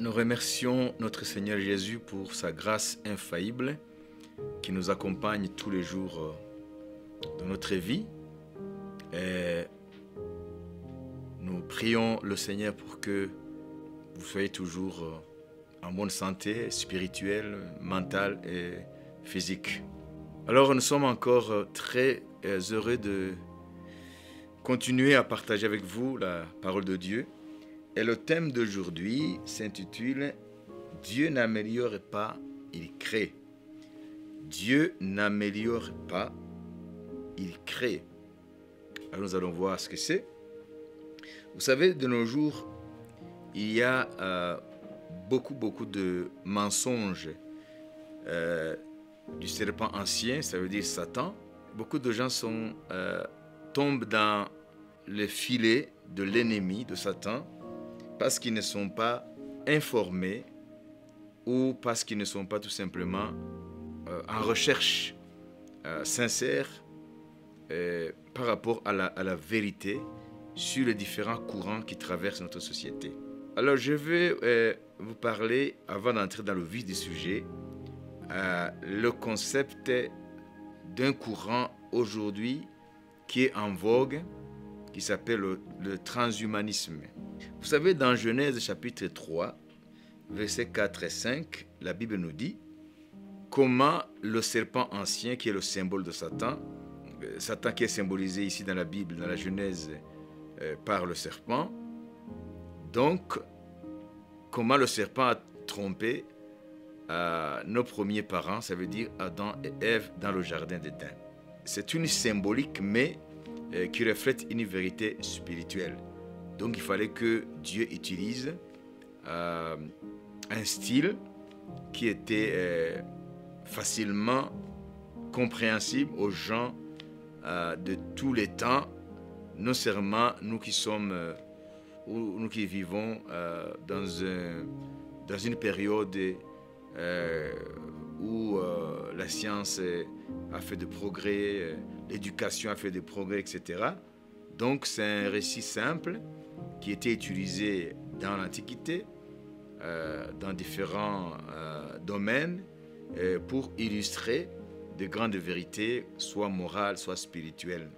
Nous remercions notre Seigneur Jésus pour sa grâce infaillible qui nous accompagne tous les jours de notre vie. Et nous prions le Seigneur pour que vous soyez toujours en bonne santé spirituelle, mentale et physique. Alors nous sommes encore très heureux de continuer à partager avec vous la parole de Dieu. Et le thème d'aujourd'hui s'intitule « Dieu n'améliore pas, il crée ». Dieu n'améliore pas, il crée. Alors nous allons voir ce que c'est. Vous savez, de nos jours, il y a beaucoup de mensonges du serpent ancien, ça veut dire Satan. Beaucoup de gens tombent dans le filet de l'ennemi, de Satan, parce qu'ils ne sont pas informés ou parce qu'ils ne sont pas tout simplement en recherche sincère par rapport à la vérité sur les différents courants qui traversent notre société. Alors je vais vous parler, avant d'entrer dans le vif du sujet, le concept d'un courant aujourd'hui qui est en vogue, qui s'appelle le transhumanisme. Vous savez, dans Genèse chapitre 3, versets 4 et 5, la Bible nous dit comment le serpent ancien, qui est le symbole de Satan, Satan qui est symbolisé ici dans la Bible, dans la Genèse, par le serpent, donc comment le serpent a trompé nos premiers parents, ça veut dire Adam et Ève dans le jardin d'Éden. C'est une symbolique, mais qui reflète une vérité spirituelle. Donc il fallait que Dieu utilise un style qui était facilement compréhensible aux gens de tous les temps, non seulement nous qui sommes ou nous qui vivons dans une période où la science a fait de progrès, l'éducation a fait de progrès, etc. Donc c'est un récit simple qui était utilisé dans l'Antiquité, dans différents domaines, pour illustrer de grandes vérités, soit morales, soit spirituelles.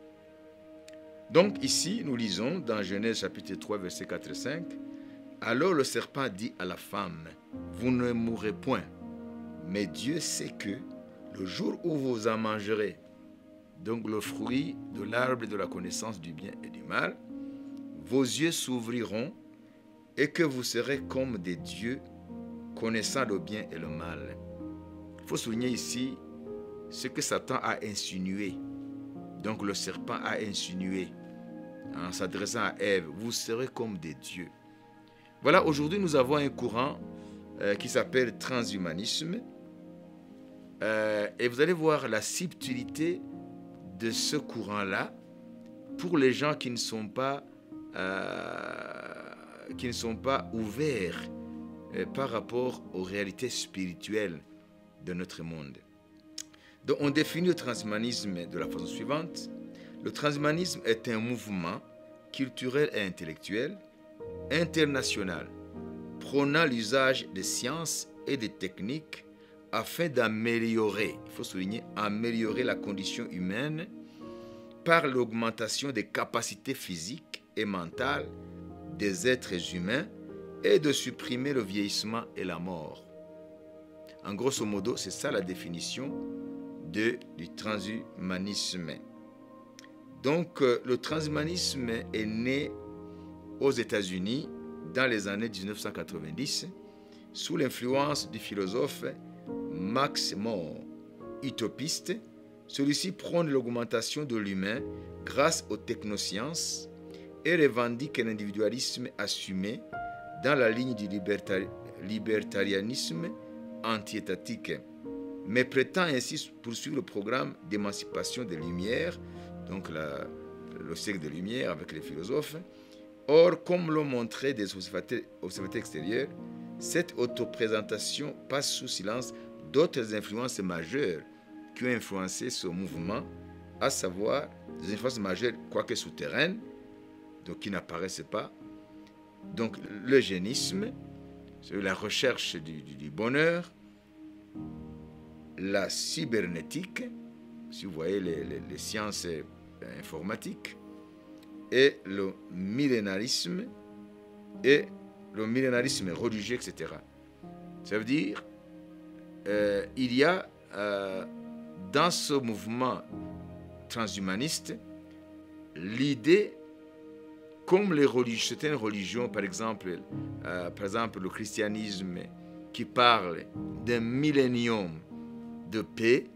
Donc ici, nous lisons dans Genèse chapitre 3, versets 4 et 5, « Alors le serpent dit à la femme, « Vous ne mourrez point, mais Dieu sait que le jour où vous en mangerez, donc le fruit de l'arbre de la connaissance du bien et du mal, vos yeux s'ouvriront et que vous serez comme des dieux, connaissant le bien et le mal. » Il faut souligner ici ce que Satan a insinué. Donc le serpent a insinué en s'adressant à Ève, vous serez comme des dieux. Voilà, aujourd'hui nous avons un courant qui s'appelle transhumanisme. Et vous allez voir la subtilité de ce courant-là pour les gens qui ne sont pas ouverts par rapport aux réalités spirituelles de notre monde. Donc on définit le transhumanisme de la façon suivante. Le transhumanisme est un mouvement culturel et intellectuel international prônant l'usage des sciences et des techniques afin d'améliorer, il faut souligner, améliorer la condition humaine par l'augmentation des capacités physiques et mentales des êtres humains et de supprimer le vieillissement et la mort. En grosso modo, c'est ça la définition du transhumanisme. Donc, le transhumanisme est né aux États-Unis dans les années 1990 sous l'influence du philosophe Max More. Utopiste, celui-ci prône l'augmentation de l'humain grâce aux technosciences et revendique un individualisme assumé dans la ligne du libertarianisme anti-étatique, mais prétend ainsi poursuivre le programme d'émancipation des Lumières, donc le siècle des Lumières avec les philosophes. Or, comme l'ont montré des observateurs extérieurs, cette autoprésentation passe sous silence d'autres influences majeures qui ont influencé ce mouvement, à savoir des influences majeures, quoique souterraines, donc qui n'apparaissent pas. Donc l'eugénisme, c'est la recherche du bonheur, la cybernétique, si vous voyez les sciences informatiques, et le millénarisme religieux, etc. Ça veut dire, il y a dans ce mouvement transhumaniste l'idée, comme certaines religions, par exemple le christianisme, qui parle d'un millénium de paix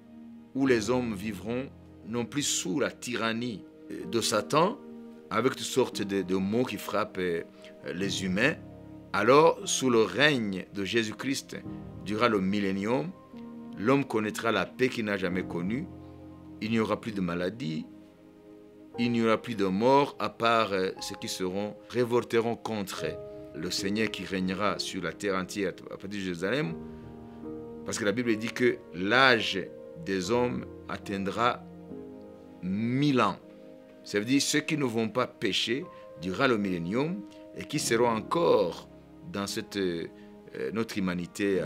où les hommes vivront non plus sous la tyrannie de Satan, avec toutes sortes de maux qui frappent les humains. Alors, sous le règne de Jésus-Christ, durant le millénium, l'homme connaîtra la paix qu'il n'a jamais connue. Il n'y aura plus de maladie, il n'y aura plus de mort, à part ceux qui révolteront contre le Seigneur qui régnera sur la terre entière à partir de Jérusalem. Parce que la Bible dit que l'âge des hommes atteindra 1000 ans. Ça veut dire ceux qui ne vont pas pécher durant le millénium et qui seront encore dans notre humanité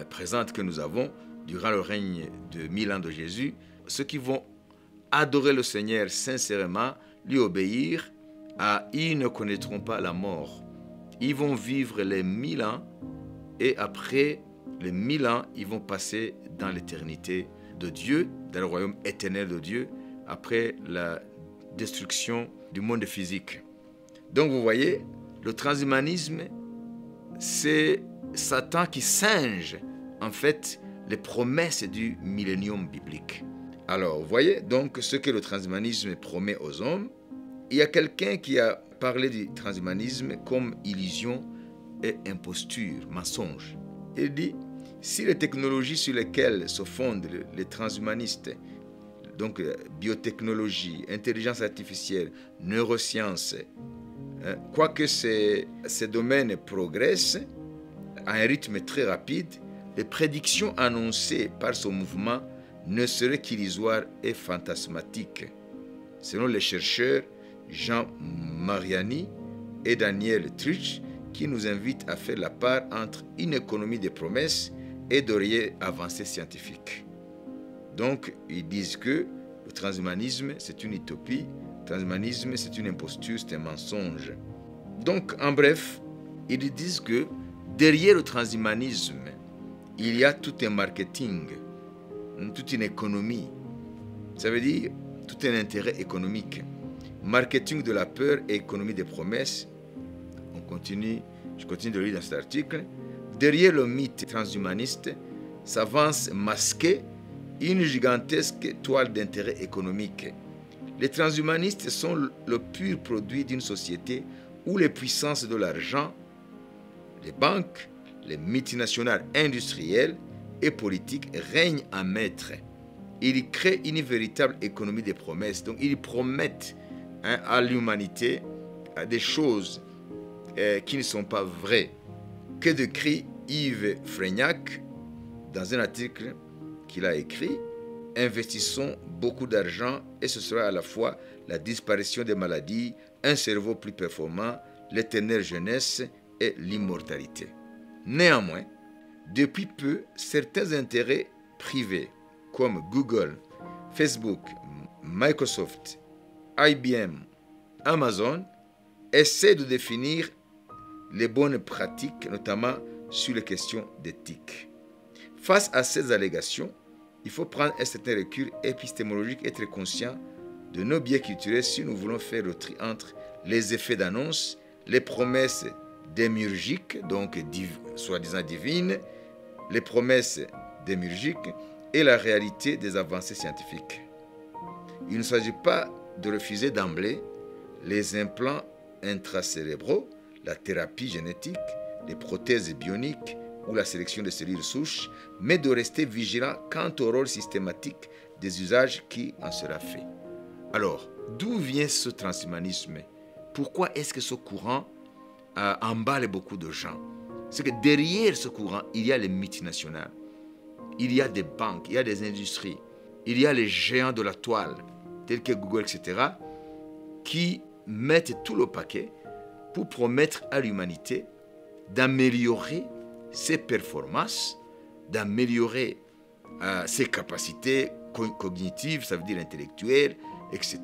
présente que nous avons durant le règne de 1000 ans de Jésus, ceux qui vont adorer le Seigneur sincèrement, lui obéir, ils ne connaîtront pas la mort. Ils vont vivre les 1000 ans et après les 1000 ans, ils vont passer dans l'éternité de Dieu, dans le royaume éternel de Dieu, après la destruction du monde physique. Donc vous voyez, le transhumanisme, c'est Satan qui singe en fait les promesses du millénium biblique. Alors vous voyez donc ce que le transhumanisme promet aux hommes. Il y a quelqu'un qui a parlé du transhumanisme comme illusion et imposture, mensonge. Il dit, si les technologies sur lesquelles se fondent les transhumanistes, donc biotechnologie, intelligence artificielle, neurosciences, quoique ces domaines progressent à un rythme très rapide, les prédictions annoncées par ce mouvement ne seraient qu'illusoires et fantasmatiques. Selon les chercheurs Jean Mariani et Daniel Trich, qui nous invitent à faire la part entre une économie des promesses et de réelles avancées scientifiques. Donc, ils disent que le transhumanisme, c'est une utopie, le transhumanisme, c'est une imposture, c'est un mensonge. Donc, en bref, ils disent que derrière le transhumanisme, il y a tout un marketing, toute une économie. Ça veut dire tout un intérêt économique. Marketing de la peur et économie des promesses. Je continue de lire dans cet article. Derrière le mythe transhumaniste s'avance masquée une gigantesque toile d'intérêt économique. Les transhumanistes sont le pur produit d'une société où les puissances de l'argent, les banques, les multinationales industrielles et politiques règnent en maître. Ils créent une véritable économie des promesses. Donc ils promettent à l'humanité des choses qui ne sont pas vraies. Que décrit Yves Frégnac dans un article qu'il a écrit, investissons beaucoup d'argent et ce sera à la fois la disparition des maladies, un cerveau plus performant, l'éternelle jeunesse et l'immortalité. Néanmoins, depuis peu, certains intérêts privés comme Google, Facebook, Microsoft, IBM, Amazon essaient de définir les bonnes pratiques, notamment sur les questions d'éthique. Face à ces allégations, il faut prendre un certain recul épistémologique et être conscient de nos biais culturels si nous voulons faire le tri entre les effets d'annonce, les promesses démiurgiques, donc soi-disant divines, les promesses démiurgiques et la réalité des avancées scientifiques. Il ne s'agit pas de refuser d'emblée les implants intracérébraux, la thérapie génétique, les prothèses bioniques ou la sélection de cellules souches, mais de rester vigilant quant au rôle systématique des usages qui en sera fait. Alors, d'où vient ce transhumanisme? Pourquoi est-ce que ce courant emballe beaucoup de gens? C'est que derrière ce courant, il y a les multinationales, il y a des banques, il y a des industries, il y a les géants de la toile, tels que Google, etc., qui mettent tout le paquet pour promettre à l'humanité d'améliorer ses performances, d'améliorer ses capacités cognitives, ça veut dire intellectuelles, etc.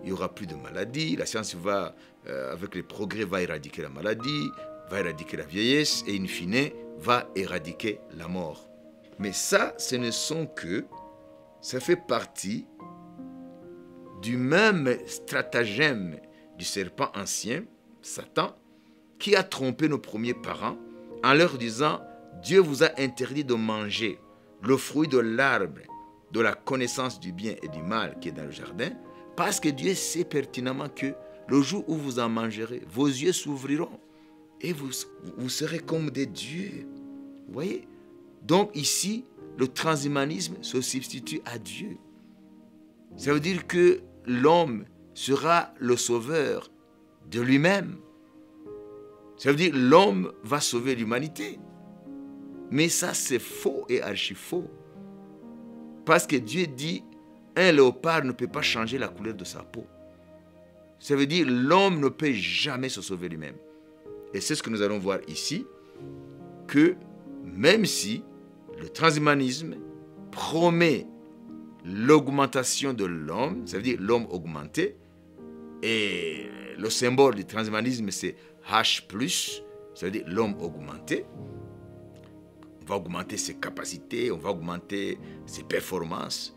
Il n'y aura plus de maladies. La science va, avec les progrès, va éradiquer la maladie, va éradiquer la vieillesse et, in fine, va éradiquer la mort. Mais ça, ce ne sont que... Ça fait partie du même stratagème du serpent ancien, Satan, qui a trompé nos premiers parents en leur disant « Dieu vous a interdit de manger le fruit de l'arbre de la connaissance du bien et du mal qui est dans le jardin, parce que Dieu sait pertinemment que le jour où vous en mangerez, vos yeux s'ouvriront et vous serez comme des dieux. » Vous voyez? Donc ici, le transhumanisme se substitue à Dieu. Ça veut dire que l'homme sera le sauveur de lui-même. Ça veut dire que l'homme va sauver l'humanité. Mais ça, c'est faux et archi faux. Parce que Dieu dit, un léopard ne peut pas changer la couleur de sa peau. Ça veut dire que l'homme ne peut jamais se sauver lui-même. Et c'est ce que nous allons voir ici, que même si le transhumanisme promet l'augmentation de l'homme, ça veut dire l'homme augmenté, et le symbole du transhumanisme c'est H+, ça veut dire l'homme augmenté. On va augmenter ses capacités, on va augmenter ses performances.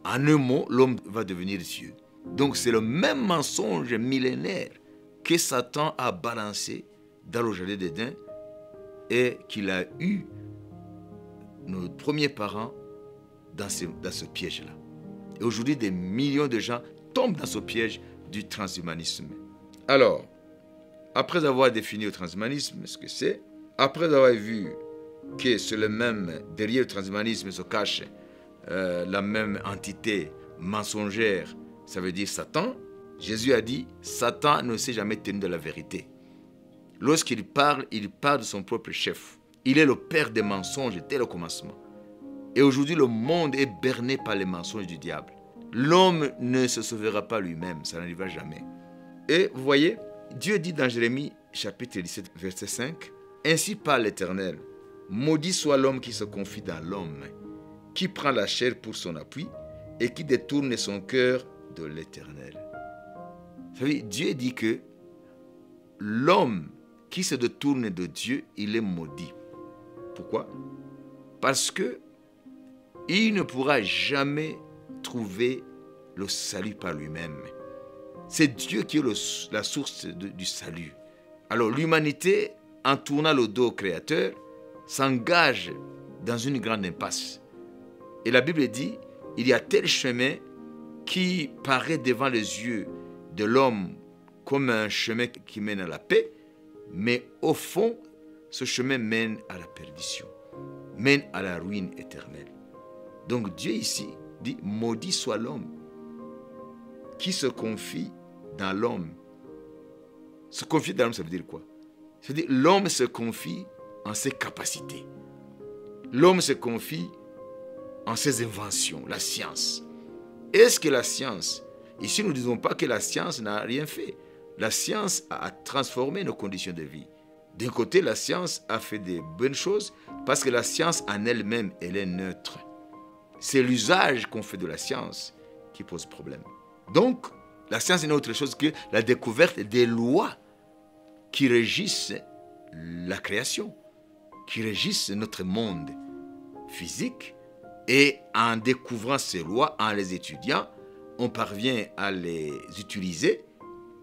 En un mot, l'homme va devenir Dieu. Donc c'est le même mensonge millénaire que Satan a balancé dans le jardin d'Éden et qu'il a eu nos premiers parents dans ce piège-là. Et aujourd'hui, des millions de gens tombent dans ce piège du transhumanisme. Alors, après avoir défini le transhumanisme, ce que c'est, après avoir vu que c'est le même, derrière le transhumanisme se cache la même entité mensongère, ça veut dire Satan, Jésus a dit, Satan ne s'est jamais tenu de la vérité. Lorsqu'il parle de son propre chef. Il est le père des mensonges dès le commencement. Et aujourd'hui, le monde est berné par les mensonges du diable. L'homme ne se sauvera pas lui-même, ça n'arrivera jamais. Et vous voyez, Dieu dit dans Jérémie chapitre 17, verset 5, « Ainsi parle l'Éternel, maudit soit l'homme qui se confie dans l'homme, qui prend la chair pour son appui et qui détourne son cœur de l'Éternel. » Vous savez, Dieu dit que l'homme qui se détourne de Dieu, il est maudit. Pourquoi? Parce que il ne pourra jamais trouver le salut par lui-même. C'est Dieu qui est la source du salut. Alors l'humanité, en tournant le dos au Créateur, s'engage dans une grande impasse. Et la Bible dit, il y a tel chemin qui paraît devant les yeux de l'homme comme un chemin qui mène à la paix, mais au fond, ce chemin mène à la perdition, mène à la ruine éternelle. Donc Dieu ici dit, maudit soit l'homme qui se confie dans l'homme. Se confier dans l'homme, ça veut dire quoi? Ça veut dire l'homme se confie en ses capacités. L'homme se confie en ses inventions, la science. Est-ce que la science, ici nous ne disons pas que la science n'a rien fait. La science a transformé nos conditions de vie. D'un côté, la science a fait des bonnes choses parce que la science en elle-même, elle est neutre. C'est l'usage qu'on fait de la science qui pose problème. Donc, la science n'est autre chose que la découverte des lois qui régissent la création, qui régissent notre monde physique. Et en découvrant ces lois, en les étudiant, on parvient à les utiliser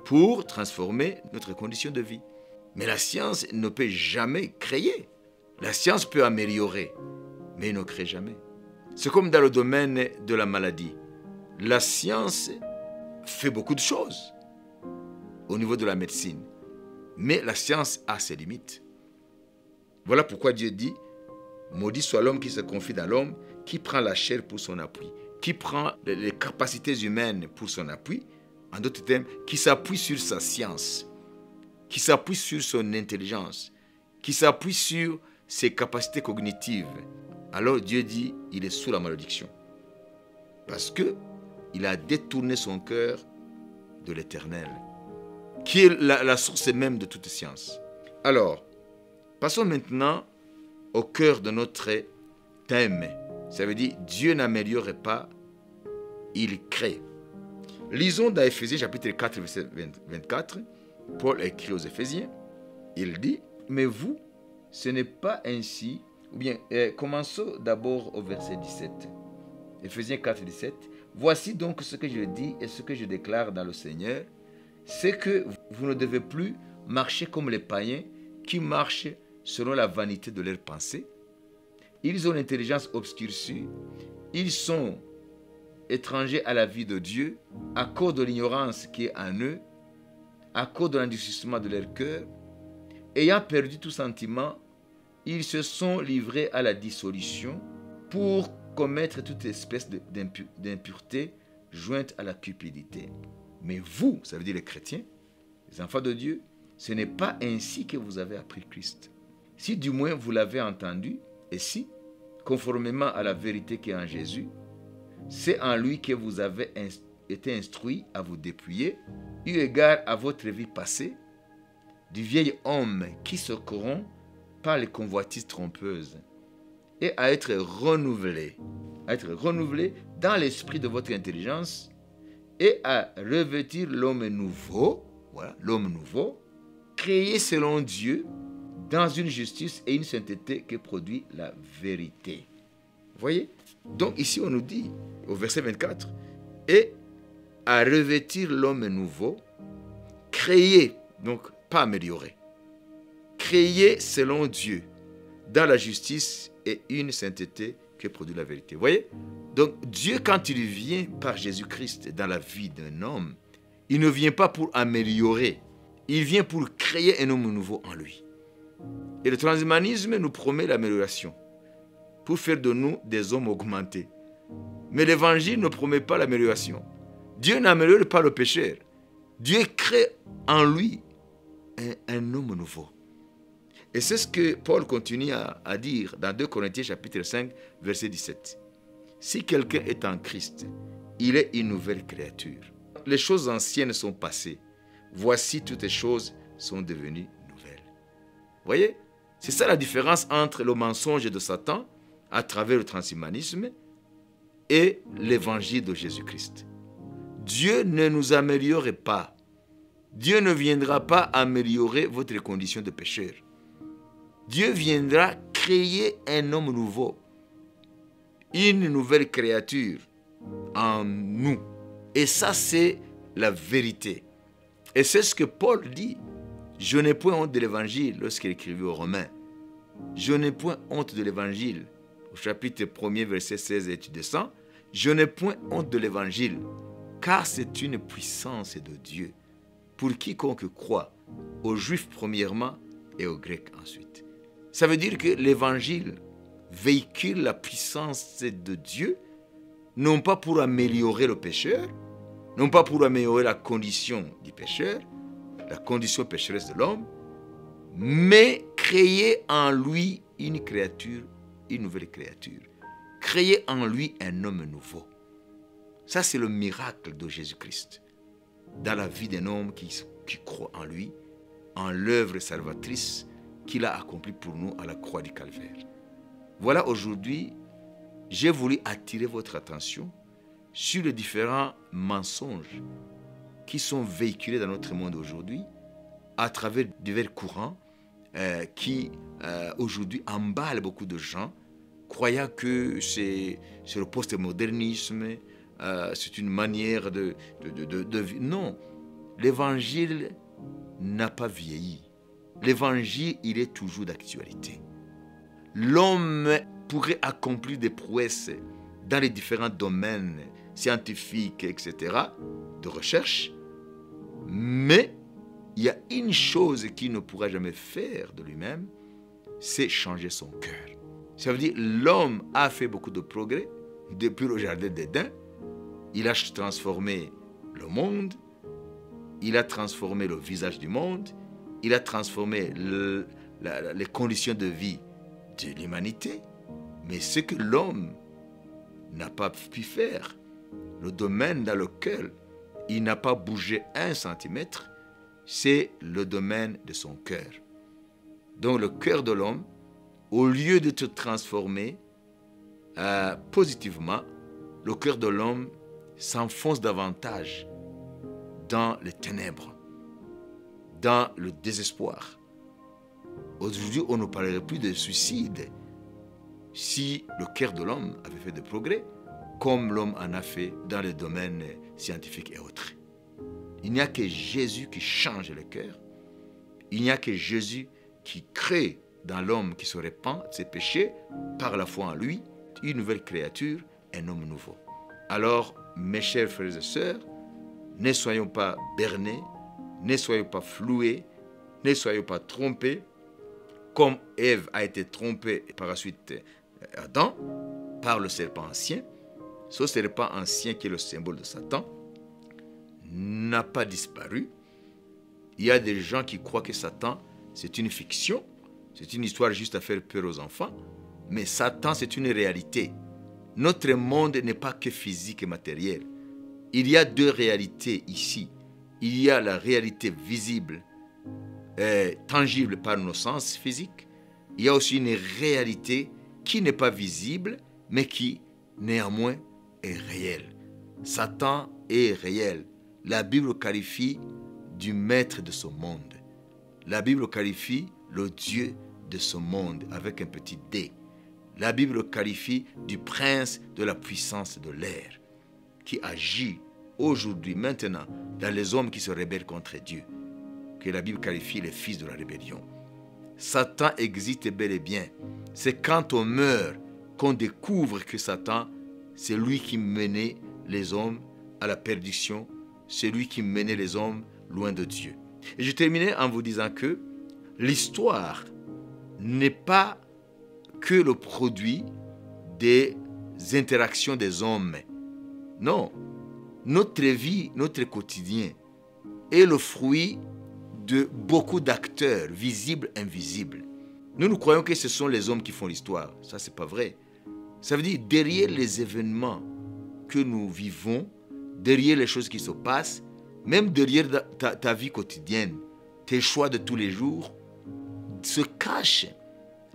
pour transformer notre condition de vie. Mais la science ne peut jamais créer. La science peut améliorer, mais elle ne crée jamais. C'est comme dans le domaine de la maladie. La science fait beaucoup de choses au niveau de la médecine. Mais la science a ses limites. Voilà pourquoi Dieu dit, maudit soit l'homme qui se confie dans l'homme, qui prend la chair pour son appui, qui prend les capacités humaines pour son appui, en d'autres termes, qui s'appuie sur sa science, qui s'appuie sur son intelligence, qui s'appuie sur ses capacités cognitives. Alors Dieu dit, il est sous la malédiction. Parce qu'il a détourné son cœur de l'Éternel, qui est la source même de toute science. Alors, Passons maintenant au cœur de notre thème. Ça veut dire Dieu n'améliore pas, il crée. Lisons dans Éphésiens chapitre 4, verset 24. Paul écrit aux Éphésiens. Il dit, mais vous, ce n'est pas ainsi. Ou bien, commençons d'abord au verset 17. Éphésiens 4, 17. Voici donc ce que je dis et ce que je déclare dans le Seigneur, c'est que vous ne devez plus marcher comme les païens qui marchent selon la vanité de leurs pensées. Ils ont l'intelligence obscurcie, ils sont étrangers à la vie de Dieu à cause de l'ignorance qui est en eux, à cause de l'endurcissement de leur cœur. Ayant perdu tout sentiment, ils se sont livrés à la dissolution pour commettre toute espèce d'impureté jointe à la cupidité. Mais vous, ça veut dire les chrétiens, les enfants de Dieu, ce n'est pas ainsi que vous avez appris Christ. Si du moins vous l'avez entendu, et si, conformément à la vérité qui est en Jésus, c'est en lui que vous avez été instruits à vous dépouiller, eu égard à votre vie passée, du vieil homme qui se corrompt par les convoitises trompeuses, et à être renouvelé dans l'esprit de votre intelligence, et à revêtir l'homme nouveau, voilà, l'homme nouveau, créé selon Dieu, dans une justice et une sainteté que produit la vérité. Vous voyez? Donc ici on nous dit, au verset 24, et à revêtir l'homme nouveau, créé, donc pas amélioré, créé selon Dieu, dans la justice et une sainteté que produit la vérité. Vous voyez? Donc Dieu, quand il vient par Jésus-Christ dans la vie d'un homme, il ne vient pas pour améliorer, il vient pour créer un homme nouveau en lui. Et le transhumanisme nous promet l'amélioration, pour faire de nous des hommes augmentés. Mais l'évangile ne promet pas l'amélioration. Dieu n'améliore pas le pécheur. Dieu crée en lui un homme nouveau. Et c'est ce que Paul continue à dire dans 2 Corinthiens chapitre 5, verset 17. Si quelqu'un est en Christ, il est une nouvelle créature. Les choses anciennes sont passées. Voici toutes les choses sont devenues nouvelles. Vous voyez? C'est ça la différence entre le mensonge de Satan à travers le transhumanisme et l'évangile de Jésus-Christ. Dieu ne nous améliore pas. Dieu ne viendra pas améliorer votre condition de pécheur. Dieu viendra créer un homme nouveau, une nouvelle créature en nous. Et ça, c'est la vérité. Et c'est ce que Paul dit. Je n'ai point honte de l'évangile lorsqu'il écrivait aux Romains. Je n'ai point honte de l'évangile. Au chapitre 1er, verset 16 et tu descends. Je n'ai point honte de l'évangile, car c'est une puissance de Dieu pour quiconque croit, aux Juifs premièrement et aux Grecs ensuite. Ça veut dire que l'évangile véhicule la puissance de Dieu, non pas pour améliorer le pécheur, non pas pour améliorer la condition du pécheur, la condition pécheresse de l'homme, mais créer en lui une créature, une nouvelle créature. Créer en lui un homme nouveau. Ça, c'est le miracle de Jésus-Christ. Dans la vie d'un homme qui croit en lui, en l'œuvre salvatrice qu'il a accomplie pour nous à la croix du Calvaire. Voilà, aujourd'hui, j'ai voulu attirer votre attention sur les différents mensonges qui sont véhiculés dans notre monde aujourd'hui à travers divers courants qui aujourd'hui emballent beaucoup de gens, croyant que c'est le postmodernisme, c'est une manière de vivre. Non, l'évangile n'a pas vieilli. L'évangile, il est toujours d'actualité. L'homme pourrait accomplir des prouesses dans les différents domaines scientifiques, etc., de recherche, mais il y a une chose qu'il ne pourra jamais faire de lui-même, c'est changer son cœur. Ça veut dire l'homme a fait beaucoup de progrès depuis le jardin d'Éden. Il a transformé le monde, il a transformé le visage du monde, il a transformé les conditions de vie de l'humanité. Mais ce que l'homme n'a pas pu faire, le domaine dans lequel il n'a pas bougé 1 centimètre, c'est le domaine de son cœur. Donc le cœur de l'homme, au lieu de te transformer positivement, le cœur de l'homme s'enfonce davantage dans les ténèbres, dans le désespoir. Aujourd'hui, on ne parlerait plus de suicide si le cœur de l'homme avait fait des progrès, comme l'homme en a fait dans les domaines scientifiques et autres. Il n'y a que Jésus qui change le cœur. Il n'y a que Jésus qui crée dans l'homme qui se répand de ses péchés par la foi en lui, une nouvelle créature, un homme nouveau. Alors, mes chers frères et sœurs, ne soyons pas bernés, ne soyons pas floués, ne soyons pas trompés, comme Ève a été trompée et par la suite Adam, par le serpent ancien. Ce serpent ancien qui est le symbole de Satan n'a pas disparu. Il y a des gens qui croient que Satan, c'est une fiction, c'est une histoire juste à faire peur aux enfants, mais Satan, c'est une réalité. Notre monde n'est pas que physique et matériel. Il y a deux réalités ici. Il y a la réalité visible, tangible par nos sens physiques. Il y a aussi une réalité qui n'est pas visible, mais qui, néanmoins, est réelle. Satan est réel. La Bible le qualifie du maître de ce monde. La Bible le qualifie le Dieu de ce monde avec un petit D. La Bible le qualifie du prince de la puissance de l'air qui agit aujourd'hui, maintenant, dans les hommes qui se rebellent contre Dieu, que la Bible qualifie les fils de la rébellion. Satan existe bel et bien. C'est quand on meurt qu'on découvre que Satan, c'est lui qui menait les hommes à la perdition, c'est lui qui menait les hommes loin de Dieu. Et je terminais en vous disant que l'histoire n'est pas que le produit des interactions des hommes. Non, notre vie, notre quotidien est le fruit de beaucoup d'acteurs, visibles, invisibles. Nous croyons que ce sont les hommes qui font l'histoire. Ça, c'est pas vrai. Ça veut dire, derrière les événements que nous vivons, derrière les choses qui se passent, même derrière ta vie quotidienne, tes choix de tous les jours, se cache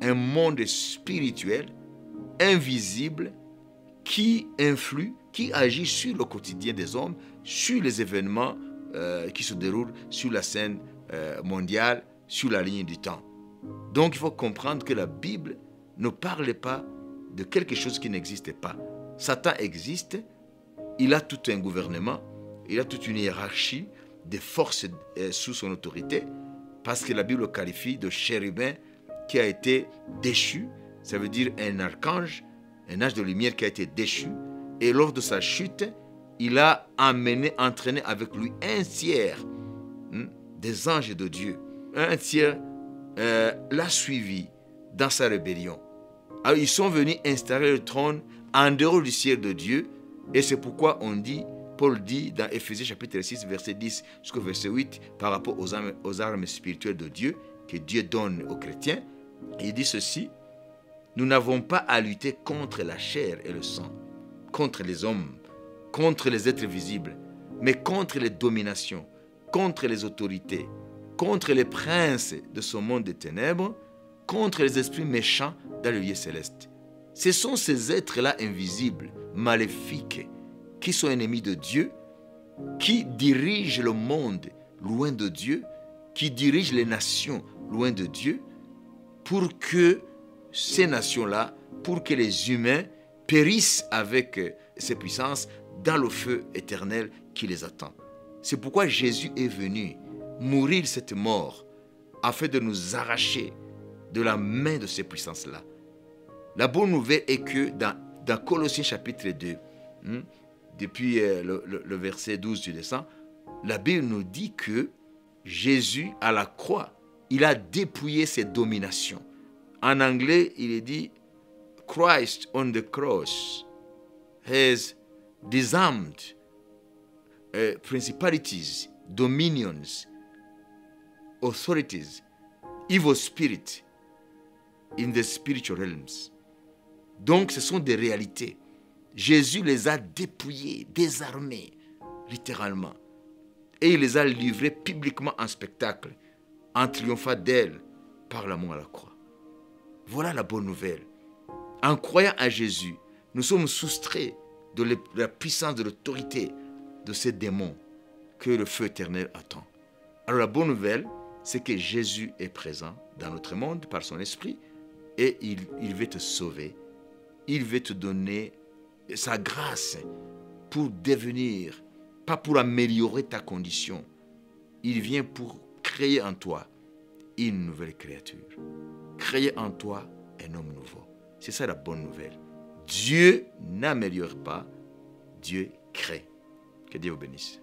un monde spirituel, invisible, qui influe, qui agit sur le quotidien des hommes, sur les événements qui se déroulent sur la scène mondiale, sur la ligne du temps. Donc il faut comprendre que la Bible ne parle pas de quelque chose qui n'existe pas. Satan existe, il a tout un gouvernement, il a toute une hiérarchie des forces sous son autorité, parce que la Bible le qualifie de chérubin qui a été déchu, ça veut dire un archange, un ange de lumière qui a été déchu, et lors de sa chute, il a entraîné avec lui un tiers des anges de Dieu. Un tiers l'a suivi dans sa rébellion. Alors ils sont venus installer le trône en dehors du ciel de Dieu, et c'est pourquoi Paul dit dans Éphésiens chapitre 6, verset 10 jusqu'au verset 8, par rapport aux armes spirituelles de Dieu, que Dieu donne aux chrétiens, il dit ceci: nous n'avons pas à lutter contre la chair et le sang, contre les hommes, contre les êtres visibles, mais contre les dominations, contre les autorités, contre les princes de ce monde des ténèbres, contre les esprits méchants dans le lieu céleste. Ce sont ces êtres-là invisibles, maléfiques, qui sont ennemis de Dieu, qui dirigent le monde loin de Dieu, qui dirigent les nations loin de Dieu, pour que ces nations-là, pour que les humains périssent avec ces puissances dans le feu éternel qui les attend. C'est pourquoi Jésus est venu mourir cette mort afin de nous arracher de la main de ces puissances-là. La bonne nouvelle est que dans Colossiens chapitre 2, depuis le verset 12 tu descends, la Bible nous dit que Jésus à la croix, il a dépouillé ses dominations. En anglais, il est dit Christ on the cross has disarmed principalities, dominions, authorities, evil spirit in the spiritual realms. Donc ce sont des réalités. Jésus les a dépouillés, désarmés, littéralement. Et il les a livrés publiquement en spectacle, en triomphant d'elles, par l'amour à la croix. Voilà la bonne nouvelle. En croyant à Jésus, nous sommes soustraits de la puissance, de l'autorité de ces démons que le feu éternel attend. Alors la bonne nouvelle, c'est que Jésus est présent dans notre monde par son esprit et il veut te sauver. Il veut te donner sa grâce pour devenir, pas pour améliorer ta condition. Il vient pour créer en toi une nouvelle créature. Créer en toi un homme nouveau. C'est ça la bonne nouvelle. Dieu n'améliore pas, Dieu crée. Que Dieu vous bénisse.